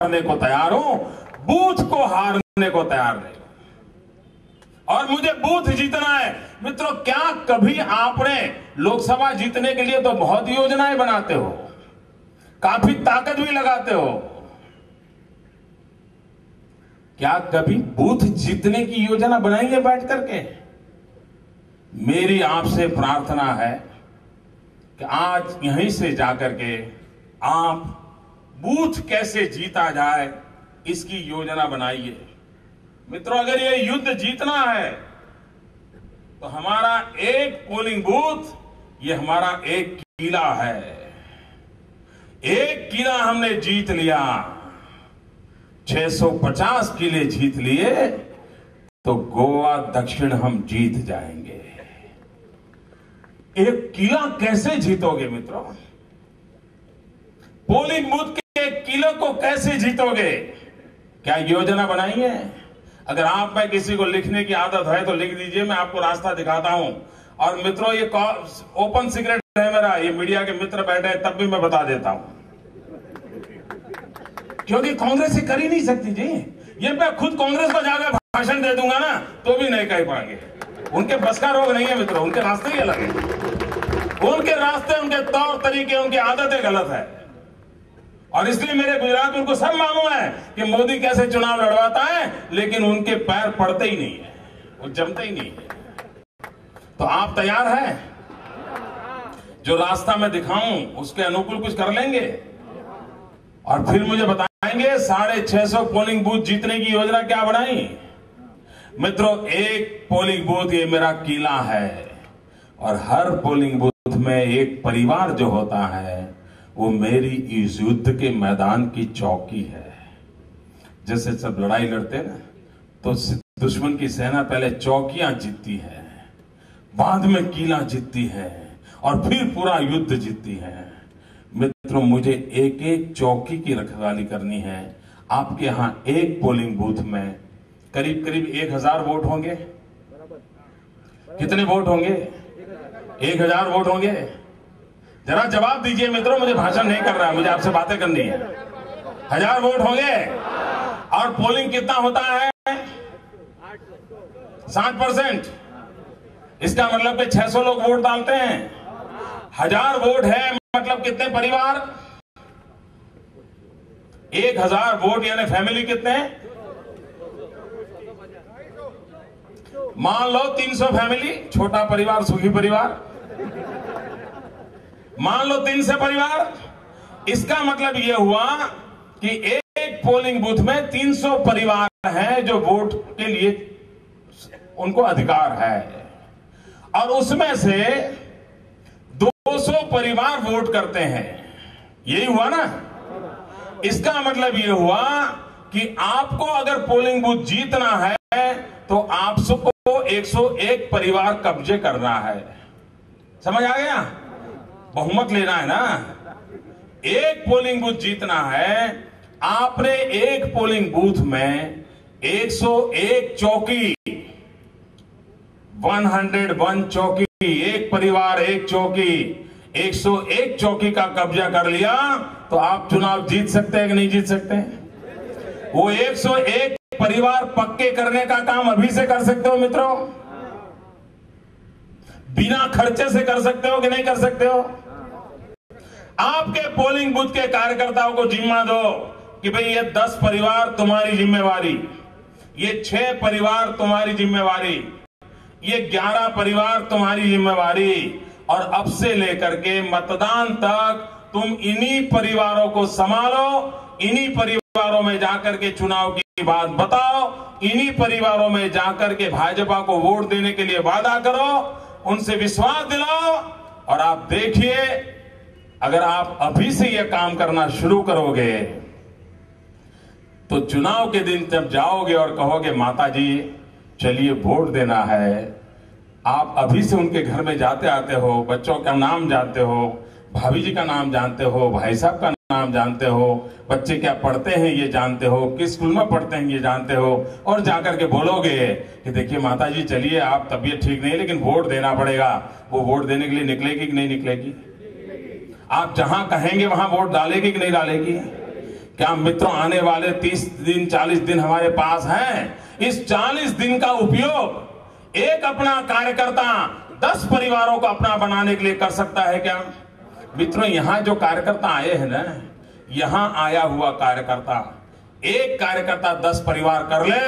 हारने को तैयार हूं, बूथ को हारने को तैयार नहीं। और मुझे बूथ जीतना है। मित्रों, क्या कभी आपने लोकसभा जीतने के लिए तो बहुत योजनाएं बनाते हो, काफी ताकत भी लगाते हो, क्या कभी बूथ जीतने की योजना बनाएंगे बैठ करके? मेरी आपसे प्रार्थना है कि आज यहीं से जाकर के आप बूथ कैसे जीता जाए इसकी योजना बनाइए। मित्रों, अगर ये युद्ध जीतना है तो हमारा एक पोलिंग बूथ, ये हमारा एक किला है। एक किला हमने जीत लिया, 650 किले जीत लिए तो गोवा दक्षिण हम जीत जाएंगे। एक किला कैसे जीतोगे मित्रों? पोलिंग बूथ के किले को कैसे जीतोगे? क्या योजना बनाई है? अगर आप में किसी को लिखने की आदत है तो लिख दीजिए, मैं आपको रास्ता दिखाता हूं। और मित्रों, ये ओपन सीक्रेट है मेरा, ये मीडिया के मित्र बैठे हैं तब भी मैं बता देता हूं, क्योंकि कांग्रेस ये कर ही नहीं सकती जी। ये मैं खुद कांग्रेस को जाकर भाषण दे दूंगा ना तो भी नहीं कह पाएंगे। उनके बस का रोग नहीं है मित्रों, उनके रास्ते ही अलग है। उनके रास्ते, उनके तौर तरीके, उनकी आदतें गलत है। और इसलिए मेरे गुजरात में उनको सब मालूम है कि मोदी कैसे चुनाव लड़वाता है, लेकिन उनके पैर पड़ते ही नहीं है, वो जमते ही नहीं है। तो आप तैयार हैं? जो रास्ता मैं दिखाऊं उसके अनुकूल कुछ कर लेंगे और फिर मुझे बताएंगे 650 पोलिंग बूथ जीतने की योजना क्या बनाई? मित्रों, एक पोलिंग बूथ ये मेरा किला है और हर पोलिंग बूथ में एक परिवार जो होता है वो मेरी इस युद्ध के मैदान की चौकी है। जैसे सब लड़ाई लड़ते हैं ना, तो दुश्मन की सेना पहले चौकियां जीतती है, बाद में किला जीतती है और फिर पूरा युद्ध जीतती है। मित्रों, मुझे एक एक चौकी की रखवाली करनी है। आपके यहां एक पोलिंग बूथ में करीब करीब 1000 वोट होंगे। कितने वोट होंगे? 1000 वोट होंगे। जरा जवाब दीजिए मित्रों, मुझे भाषण नहीं कर रहा है, मुझे आपसे बातें करनी है। 1000 वोट होंगे। और पोलिंग कितना होता है? 60%। इसका मतलब कि 600 लोग वोट डालते हैं। 1000 वोट है मतलब कितने परिवार? 1000 वोट यानी फैमिली कितने? मान लो 300 फैमिली, छोटा परिवार, सुखी परिवार। मान लो 300 परिवार। इसका मतलब यह हुआ कि एक पोलिंग बूथ में 300 परिवार हैं जो वोट के लिए उनको अधिकार है, और उसमें से 200 परिवार वोट करते हैं। यही हुआ ना? इसका मतलब यह हुआ कि आपको अगर पोलिंग बूथ जीतना है तो आपको 101 परिवार कब्जे करना है। समझ आ गया? बहुमत लेना है ना। एक पोलिंग बूथ जीतना है, आपने एक पोलिंग बूथ में 101 चौकी, 101 चौकी, एक परिवार एक चौकी, 101 चौकी का कब्जा कर लिया तो आप चुनाव जीत सकते हैं कि नहीं जीत सकते? वो 101 परिवार पक्के करने का काम अभी से कर सकते हो मित्रों? बिना खर्चे से कर सकते हो कि नहीं कर सकते हो? आपके पोलिंग बूथ के कार्यकर्ताओं को जिम्मा दो कि भाई ये 10 परिवार तुम्हारी जिम्मेवारी, ये 6 परिवार तुम्हारी जिम्मेवारी, ये 11 परिवार तुम्हारी जिम्मेवारी, और अब से लेकर के मतदान तक तुम इन्हीं परिवारों को संभालो, इन्हीं परिवारों में जाकर के चुनाव की बात बताओ, इन्हीं परिवारों में जाकर के भाजपा को वोट देने के लिए वादा करो, उनसे विश्वास दिलाओ। और आप देखिए, अगर आप अभी से यह काम करना शुरू करोगे तो चुनाव के दिन जब जाओगे और कहोगे माता जी चलिए वोट देना है, आप अभी से उनके घर में जाते आते हो, बच्चों का नाम जानते हो, भाभी जी का नाम जानते हो, भाई साहब का नाम जानते हो, बच्चे क्या पढ़ते हैं ये जानते हो, किस स्कूल में पढ़ते हैं ये जानते हो, और जाकर के बोलोगे कि देखिए माता जी चलिए, आप तबीयत ठीक नहीं है लेकिन वोट देना पड़ेगा। वो वोट देने के लिए निकलेगी कि नहीं निकलेगी? आप जहां कहेंगे वहां वोट डालेगी कि नहीं डालेगी? क्या मित्रों आने वाले 30 दिन 40 दिन हमारे पास हैं। इस 40 दिन का उपयोग एक अपना कार्यकर्ता 10 परिवारों को अपना बनाने के लिए कर सकता है क्या? मित्रों यहां जो कार्यकर्ता आए हैं ना, यहां आया हुआ कार्यकर्ता, एक कार्यकर्ता 10 परिवार कर ले,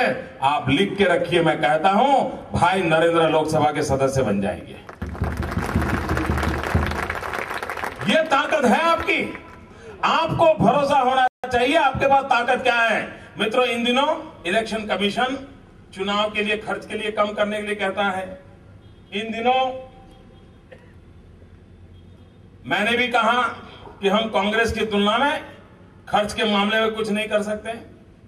आप लिख के रखिए, मैं कहता हूं भाई नरेंद्र लोकसभा के सदस्य बन जाएंगे। ये ताकत है आपकी, आपको भरोसा होना चाहिए आपके पास ताकत क्या है। मित्रों इन दिनों इलेक्शन कमीशन चुनाव के लिए खर्च के लिए कम करने के लिए कहता है। इन दिनों मैंने भी कहा कि हम कांग्रेस की तुलना में खर्च के मामले में कुछ नहीं कर सकते।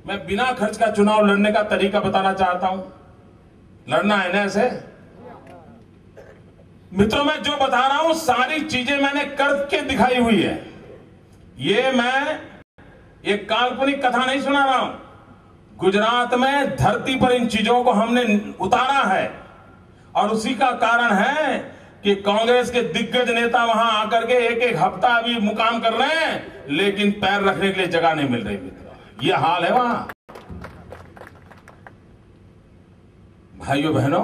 मैं बिना खर्च का चुनाव लड़ने का तरीका बताना चाहता हूं। लड़ना है ना ऐसे? मित्रों मैं जो बता रहा हूं सारी चीजें मैंने करके दिखाई हुई है। मैं एक काल्पनिक कथा नहीं सुना रहा हूं। गुजरात में धरती पर इन चीजों को हमने उतारा है और उसी का कारण है कि कांग्रेस के दिग्गज नेता वहां आकर के एक एक हफ्ता अभी मुकाम कर रहे हैं, लेकिन पैर रखने के लिए जगह नहीं मिल रही। मित्रों यह हाल है वहां। भाइयों बहनों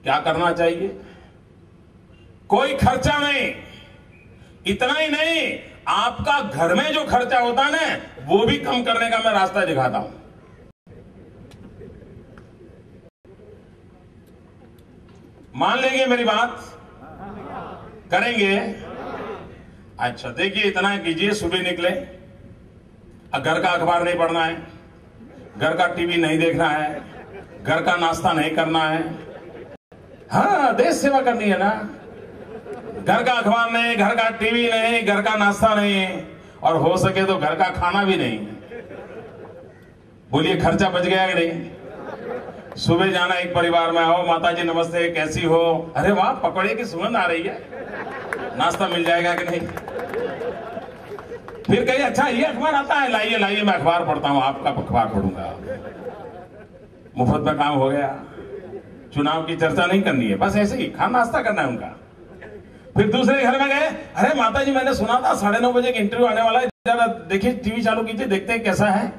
क्या करना चाहिए? कोई खर्चा नहीं, इतना ही नहीं, आपका घर में जो खर्चा होता है ना वो भी कम करने का मैं रास्ता दिखाता हूं। मान लेंगे मेरी बात? करेंगे? अच्छा देखिए इतना कीजिए, सुबह निकले, घर का अखबार नहीं पढ़ना है, घर का टीवी नहीं देखना है, घर का नाश्ता नहीं करना है। हाँ देश सेवा करनी है ना। घर का अखबार नहीं, घर का टीवी नहीं, घर का नाश्ता नहीं, और हो सके तो घर का खाना भी नहीं। बोलिए खर्चा बच गया कि नहीं? सुबह जाना एक परिवार में, आओ माता जी नमस्ते कैसी हो, अरे वाह पकौड़े की सुगंध आ रही है, नाश्ता मिल जाएगा कि नहीं? फिर कहिए अच्छा ये अखबार आता है, लाइए लाइए मैं अखबार पढ़ता हूं, आपका अखबार पढ़ूंगा। मुफ्त में काम हो गया। चुनाव की चर्चा नहीं करनी है, बस ऐसे ही खाना नाश्ता करना है उनका। फिर दूसरे घर में गए, अरे माता जी मैंने सुना था 9:30 बजे का इंटरव्यू आने वाला है, जरा देखिए टीवी चालू कीजिए, देखते हैं कैसा है।